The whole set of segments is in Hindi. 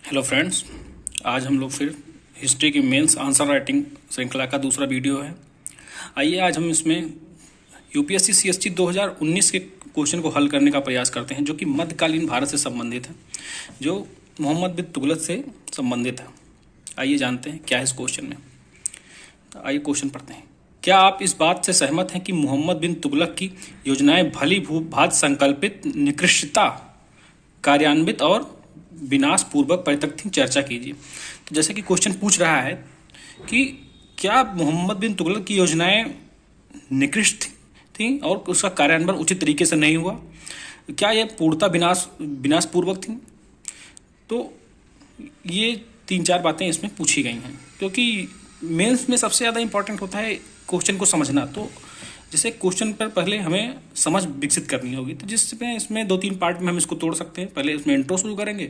हेलो फ्रेंड्स, आज हम लोग फिर हिस्ट्री की मेंस आंसर राइटिंग श्रृंखला का दूसरा वीडियो है। आइए आज हम इसमें यूपीएससी सीएसटी 2019 के क्वेश्चन को हल करने का प्रयास करते हैं, जो कि मध्यकालीन भारत से संबंधित है, जो मोहम्मद बिन तुगलक से संबंधित है। आइए जानते हैं क्या है इस क्वेश्चन में। आइए क्वेश्चन पढ़ते हैं। क्या आप इस बात से सहमत हैं कि मोहम्मद बिन तुगलक की योजनाएं भली भांति संकल्पित, निकृष्टता कार्यान्वित और विनाश पूर्वक परित्यक्त थी? चर्चा कीजिए। तो जैसे कि क्वेश्चन पूछ रहा है कि क्या मोहम्मद बिन तुगलक की योजनाएं निकृष्ट थी और उसका कार्यान्वयन उचित तरीके से नहीं हुआ, क्या यह पूर्णतः विनाश पूर्वक थी? तो ये 3-4 बातें इसमें पूछी गई हैं, क्योंकि मेंस में सबसे ज़्यादा इंपॉर्टेंट होता है क्वेश्चन को समझना। तो जैसे क्वेश्चन पर पहले हमें समझ विकसित करनी होगी, तो जिसमें इसमें 2-3 पार्ट में हम इसको तोड़ सकते हैं। पहले इसमें इंट्रो शुरू करेंगे,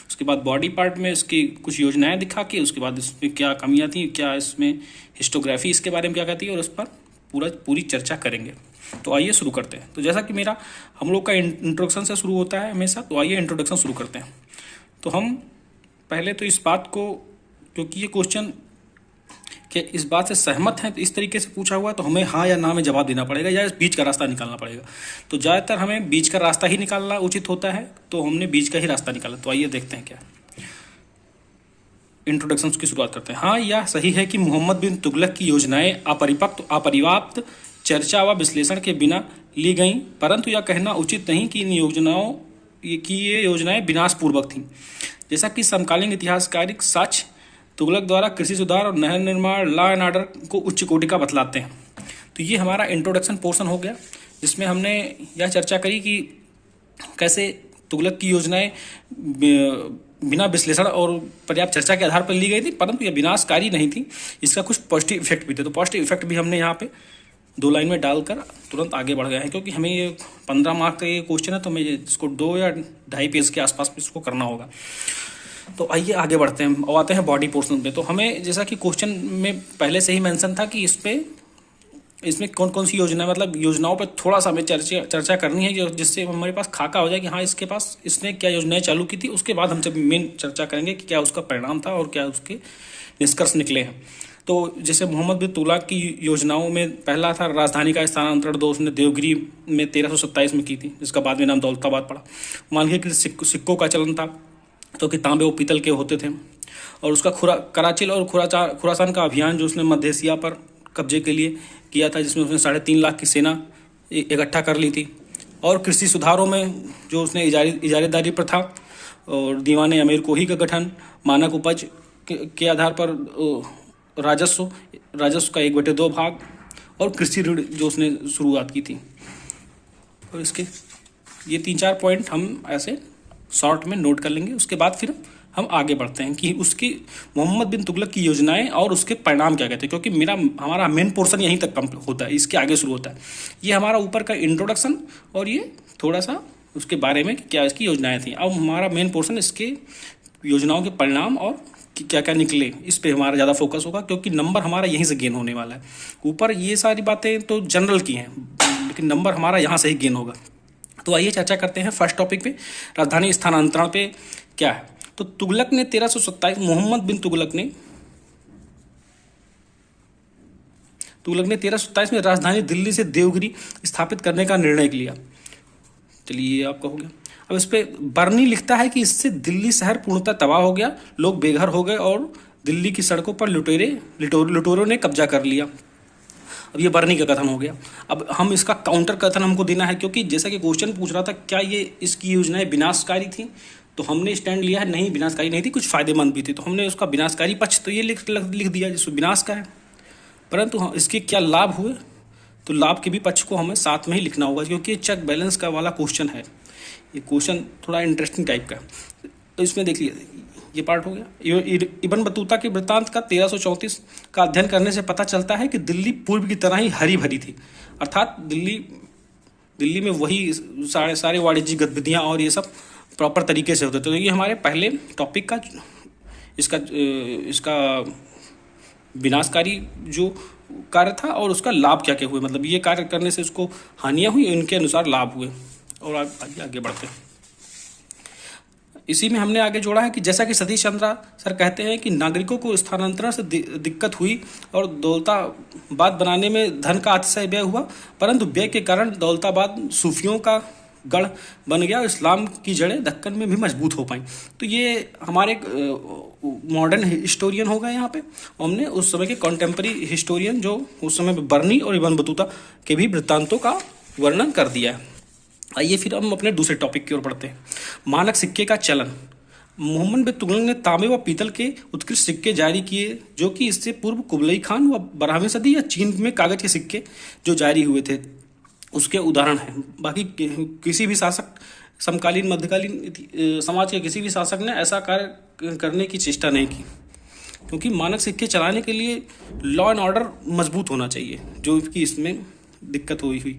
उसके बाद बॉडी पार्ट में इसकी कुछ योजनाएं दिखा के, उसके बाद इसमें क्या कमियां थी, क्या इसमें हिस्टोग्राफी इसके बारे में क्या कहती है, और उस पर पूरी चर्चा करेंगे। तो आइए शुरू करते हैं। तो जैसा कि हम लोग का इंट्रोडक्शन से शुरू होता है हमेशा, तो आइए इंट्रोडक्शन शुरू करते हैं। तो हम पहले तो इस बात को, क्योंकि ये क्वेश्चन कि इस बात से सहमत हैं, तो इस तरीके से पूछा हुआ है, तो हमें हाँ या ना में जवाब देना पड़ेगा या इस बीच का रास्ता निकालना पड़ेगा। तो ज़्यादातर हमें बीच का रास्ता ही निकालना उचित होता है, तो हमने बीच का ही रास्ता निकाला। तो आइए देखते हैं क्या इंट्रोडक्शन की शुरुआत करते हैं। हाँ, यह सही है कि मोहम्मद बिन तुगलक की योजनाएं अपरिपर्याप्त चर्चा व विश्लेषण के बिना ली गई, परंतु यह कहना उचित नहीं कि ये योजनाएं विनाशपूर्वक थीं। जैसा कि समकालीन इतिहासकारिक साक्ष्य तुगलक द्वारा कृषि सुधार और नहर निर्माण, लॉ एंड ऑर्डर को उच्च कोटि का बतलाते हैं। तो ये हमारा इंट्रोडक्शन पोर्शन हो गया, जिसमें हमने यह चर्चा करी कि कैसे तुगलक की योजनाएं बिना विश्लेषण और पर्याप्त चर्चा के आधार पर ली गई थी, परंतु यह विनाशकारी नहीं थी। इसका कुछ पॉजिटिव इफेक्ट भी थे, तो पॉजिटिव इफेक्ट भी हमने यहाँ पे 2 लाइन में डालकर तुरंत आगे बढ़ गए हैं, क्योंकि हमें ये 15 मार्क का ये क्वेश्चन है, तो हमें इसको 2 या 2.5 पेज के आसपास इसको करना होगा। तो आइए आगे बढ़ते हैं और आते हैं बॉडी पोर्शन पे। तो हमें, जैसा कि क्वेश्चन में पहले से ही मेंशन था कि इसमें कौन कौन सी योजना, मतलब योजनाओं पर थोड़ा सा हमें चर्चा करनी है, जिससे हमारे पास खाका हो जाए कि हाँ इसने क्या योजनाएं चालू की थी। उसके बाद हम जब मेन चर्चा करेंगे कि क्या उसका परिणाम था और क्या उसके निष्कर्ष निकले हैं। तो जैसे मोहम्मद बिन तुगलक की योजनाओं में पहला था राजधानी का स्थानांतरण, उसने देवगिरी में 1327 में की थी, जिसका बाद में नाम दौलताबाद पड़ा। मानकीकृत सिक्कों का चलन था, तो कि तांबे और पीतल के होते थे। और उसका कराचिल और खुरासान का अभियान, जो उसने मध्य एशिया पर कब्जे के लिए किया था, जिसमें उसने 3.5 लाख की सेना इकट्ठा कर ली थी। और कृषि सुधारों में जो उसने इजारेदारी प्रथा और दीवाने अमीर कोही का गठन, मानक उपज के आधार पर राजस्व का 1/2 भाग, और कृषि ऋण जो उसने शुरुआत की थी। और इसके ये 3-4 पॉइंट हम ऐसे शॉर्ट में नोट कर लेंगे। उसके बाद फिर हम आगे बढ़ते हैं कि उसकी मोहम्मद बिन तुगलक की योजनाएं और उसके परिणाम क्या कहते हैं, क्योंकि हमारा मेन पोर्शन यहीं तक कंप्लीट होता है, इसके आगे शुरू होता है। ये हमारा ऊपर का इंट्रोडक्शन और ये थोड़ा सा उसके बारे में क्या इसकी योजनाएं थी। अब हमारा मेन पोर्शन इसके योजनाओं के परिणाम और क्या क्या निकले, इस पर हमारा ज़्यादा फोकस होगा, क्योंकि नंबर हमारा यहीं से गेन होने वाला है। ऊपर ये सारी बातें तो जनरल की हैं, लेकिन नंबर हमारा यहाँ से ही गेन होगा। तो आइए चर्चा करते हैं फर्स्ट टॉपिक पे, राजधानी स्थानांतरण पे क्या है। तो तुगलक ने 1327 मोहम्मद बिन तुगलक ने 1327 में राजधानी दिल्ली से देवगिरी स्थापित करने का निर्णय लिया। चलिए, ये आपका हो गया। अब इस पे बर्नी लिखता है कि इससे दिल्ली शहर पूर्णतः तबाह हो गया, लोग बेघर हो गए और दिल्ली की सड़कों पर लुटेरों ने कब्जा कर लिया। अब ये बर्नी का कथन हो गया। अब हम इसका काउंटर कथन हमको देना है, क्योंकि जैसा कि क्वेश्चन पूछ रहा था क्या ये इसकी योजनाएं विनाशकारी थी, तो हमने स्टैंड लिया है नहीं, विनाशकारी नहीं थी, कुछ फायदेमंद भी थी। तो हमने उसका विनाशकारी पक्ष तो ये लिख दिया जिसमें विनाश का है, परंतु इसके क्या लाभ हुए, तो लाभ के भी पक्ष को हमें साथ में ही लिखना होगा, क्योंकि ये चेक बैलेंस का वाला क्वेश्चन है। ये क्वेश्चन थोड़ा इंटरेस्टिंग टाइप का है। तो इसमें देख लीजिए, ये पार्ट हो गया। इब्न बतूता के वृत्तांत का 1334 का अध्ययन करने से पता चलता है कि दिल्ली पूर्व की तरह ही हरी भरी थी, अर्थात दिल्ली में वही सारे वाणिज्यिक गतिविधियाँ और ये सब प्रॉपर तरीके से होते थे। तो ये हमारे पहले टॉपिक का इसका विनाशकारी जो कार्य था और उसका लाभ क्या क्या हुए, मतलब ये कार्य करने से उसको हानियाँ हुई, इनके अनुसार लाभ हुए। और आगे बढ़ते हैं। इसी में हमने आगे जोड़ा है कि जैसा कि सतीश चंद्रा सर कहते हैं कि नागरिकों को स्थानांतरण से दिक्कत हुई और दौलताबाद बनाने में धन का अतिशय व्यय हुआ, परंतु व्यय के कारण दौलताबाद सूफियों का गढ़ बन गया और इस्लाम की जड़ें दक्कन में भी मजबूत हो पाई। तो ये हमारे मॉडर्न हिस्टोरियन हो गए यहाँ पे। हमने उस समय के कॉन्टेम्परी हिस्टोरियन जो उस समय बर्नी और इब्न बतूता के भी वृत्तांतों का वर्णन कर दिया है। आइए फिर हम अपने दूसरे टॉपिक की ओर बढ़ते हैं। मानक सिक्के का चलन। मोहम्मद बिन तुगलक ने तांबे व पीतल के उत्कृष्ट सिक्के जारी किए, जो कि इससे पूर्व कुबलई खान व 12वीं सदी या चीन में कागज के सिक्के जो जारी हुए थे उसके उदाहरण हैं। बाकी किसी भी शासक, समकालीन मध्यकालीन समाज के किसी भी शासक ने ऐसा कार्य करने की चेष्टा नहीं की, क्योंकि मानक सिक्के चलाने के लिए लॉ एंड ऑर्डर मजबूत होना चाहिए, जो कि इसमें दिक्कत हुई।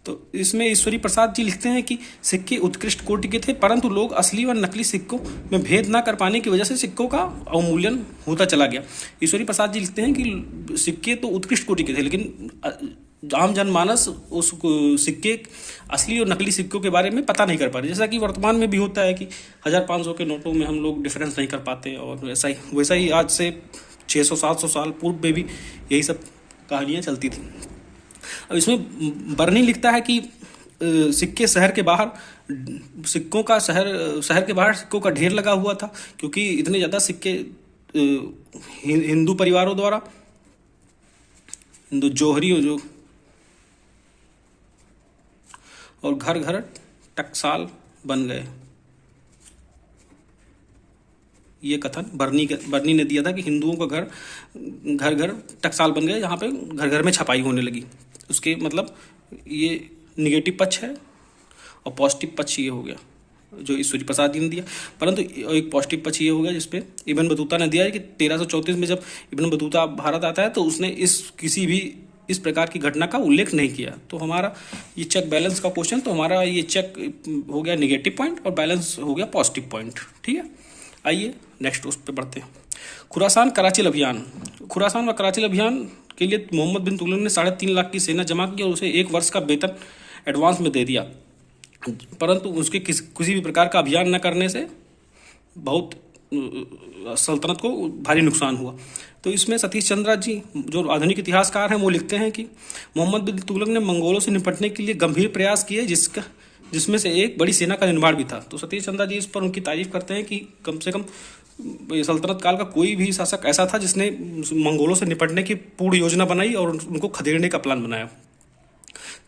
तो इसमें ईश्वरी प्रसाद जी लिखते हैं कि सिक्के उत्कृष्ट कोटि के थे, परंतु लोग असली और नकली सिक्कों में भेद न कर पाने की वजह से सिक्कों का अवमूल्यन होता चला गया। ईश्वरी प्रसाद जी लिखते हैं कि सिक्के तो उत्कृष्ट कोटि के थे, लेकिन आम जनमानस उस सिक्के असली और नकली सिक्कों के बारे में पता नहीं कर पा रहे। जैसा कि वर्तमान में भी होता है कि 1500 के नोटों में हम लोग डिफरेंस नहीं कर पाते, और वैसा ही आज से 600-700 साल पूर्व में भी यही सब कहानियाँ चलती थी। अब इसमें बर्नी लिखता है कि सिक्के शहर के बाहर सिक्कों का शहर के बाहर सिक्कों का ढेर लगा हुआ था, क्योंकि इतने ज़्यादा सिक्के हिंदू परिवारों द्वारा, हिंदू जोहरी जो और घर घर टकसाल बन गए। ये कथन बर्नी ने दिया था कि हिंदुओं का घर घर टकसाल बन गए, यहाँ पे घर घर में छपाई होने लगी। उसके मतलब ये निगेटिव पक्ष है, और पॉजिटिव पक्ष ये हो गया जो ईश्वरी प्रसाद जी ने दिया। परंतु एक पॉजिटिव पक्ष ये हो गया जिसपे इब्न बतूता ने दिया है कि 1334 में जब इब्न बतूता भारत आता है तो उसने किसी भी इस प्रकार की घटना का उल्लेख नहीं किया। तो हमारा ये चेक बैलेंस का क्वेश्चन, तो हमारा ये चेक हो गया निगेटिव पॉइंट और बैलेंस हो गया पॉजिटिव पॉइंट। ठीक है, आइए नेक्स्ट उस पर बढ़ते हैं। खुरासान कराचिल अभियान। खुरासान व कराचिल अभियान के लिए मोहम्मद बिन तुगलक ने 3.5 लाख की सेना जमा की और उसे 1 वर्ष का वेतन एडवांस में दे दिया, परंतु उसके किसी भी प्रकार का अभियान न करने से बहुत सल्तनत को भारी नुकसान हुआ। तो इसमें सतीश चंद्रा जी जो आधुनिक इतिहासकार हैं वो लिखते हैं कि मोहम्मद बिन तुगलक ने मंगोलों से निपटने के लिए गंभीर प्रयास किए, जिसमें से एक बड़ी सेना का निर्माण भी था। तो सतीश चंद्रा जी इस पर उनकी तारीफ करते हैं कि कम से कम सल्तनत काल का कोई भी शासक ऐसा था जिसने मंगोलों से निपटने की पूर्ण योजना बनाई और उनको खदेड़ने का प्लान बनाया।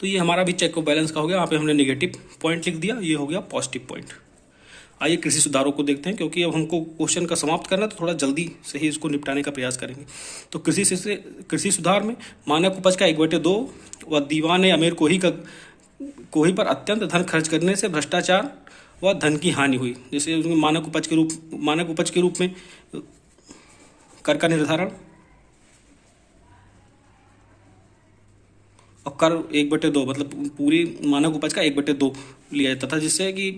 तो ये हमारा भी चेक बैलेंस का हो गया। यहाँ पे हमने निगेटिव पॉइंट लिख दिया, ये हो गया पॉजिटिव पॉइंट। आइए कृषि सुधारों को देखते हैं, क्योंकि अब हमको क्वेश्चन का समाप्त करना है तो थोड़ा जल्दी से ही इसको निपटाने का प्रयास करेंगे। तो कृषि सुधार में मानक उपज का 1/2 व दीवान अमीर कोही पर अत्यंत धन खर्च करने से भ्रष्टाचार व धन की हानि हुई। जैसे मानक उपज के रूप में कर का निर्धारण और कर 1/2 मतलब पूरी मानक उपज का 1/2 लिया जाता था, जिससे कि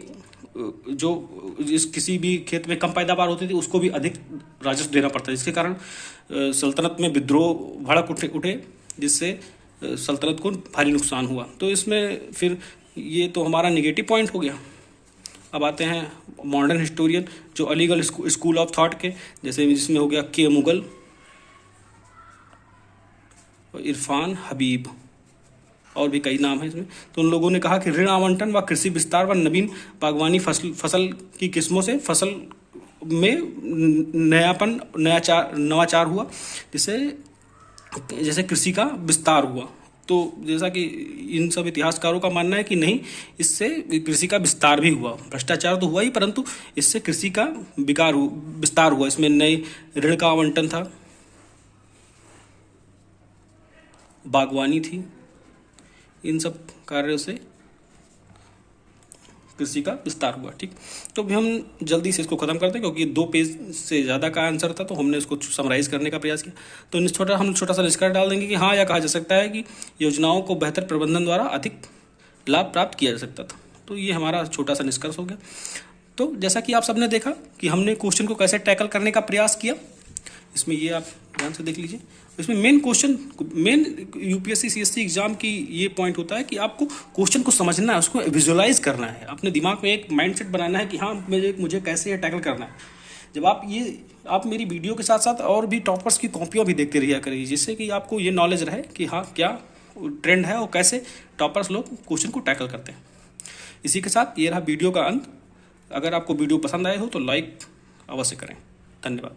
किसी भी खेत में कम पैदावार होती थी उसको भी अधिक राजस्व देना पड़ता, जिसके कारण सल्तनत में विद्रोह भड़क उठे, जिससे सल्तनत को भारी नुकसान हुआ। तो इसमें फिर ये तो हमारा निगेटिव पॉइंट हो गया। अब आते हैं मॉडर्न हिस्टोरियन जो अलीगढ़ स्कूल ऑफ थॉट के, जैसे जिसमें हो गया के मुगल और इरफान हबीब और भी कई नाम हैं इसमें। तो उन लोगों ने कहा कि ऋण आवंटन व कृषि विस्तार व नवीन बागवानी फसल की किस्मों से फसल में नवाचार हुआ, जैसे कृषि का विस्तार हुआ। तो जैसा कि इन सब इतिहासकारों का मानना है कि नहीं, इससे कृषि का विस्तार भी हुआ। भ्रष्टाचार तो हुआ ही, परंतु इससे कृषि का विस्तार हुआ। इसमें नए ऋण का आवंटन था, बागवानी थी, इन सब कार्यों से कृषि का विस्तार हुआ। ठीक, तो भी हम जल्दी से इसको खत्म करते हैं, क्योंकि 2 पेज से ज़्यादा का आंसर था, तो हमने इसको समराइज करने का प्रयास किया। तो हम छोटा सा निष्कर्ष डाल देंगे कि हाँ, यह कहा जा सकता है कि योजनाओं को बेहतर प्रबंधन द्वारा अधिक लाभ प्राप्त किया जा सकता था। तो ये हमारा छोटा सा निष्कर्ष हो गया। तो जैसा कि आप सबने देखा कि हमने क्वेश्चन को कैसे टैकल करने का प्रयास किया, इसमें ये आप ध्यान से देख लीजिए। इसमें मेन यूपीएससी सीएससी एग्जाम की ये पॉइंट होता है कि आपको क्वेश्चन को समझना है, उसको विजुअलाइज करना है, अपने दिमाग में एक माइंडसेट बनाना है कि हाँ मुझे कैसे ये टैकल करना है। जब आप मेरी वीडियो के साथ साथ और भी टॉपर्स की कॉपियाँ भी देखते रहिए करिए, जिससे कि आपको ये नॉलेज रहे कि हाँ क्या ट्रेंड है और कैसे टॉपर्स लोग क्वेश्चन को टैकल करते हैं। इसी के साथ ये रहा वीडियो का अंत। अगर आपको वीडियो पसंद आए हो तो लाइक अवश्य करें। धन्यवाद।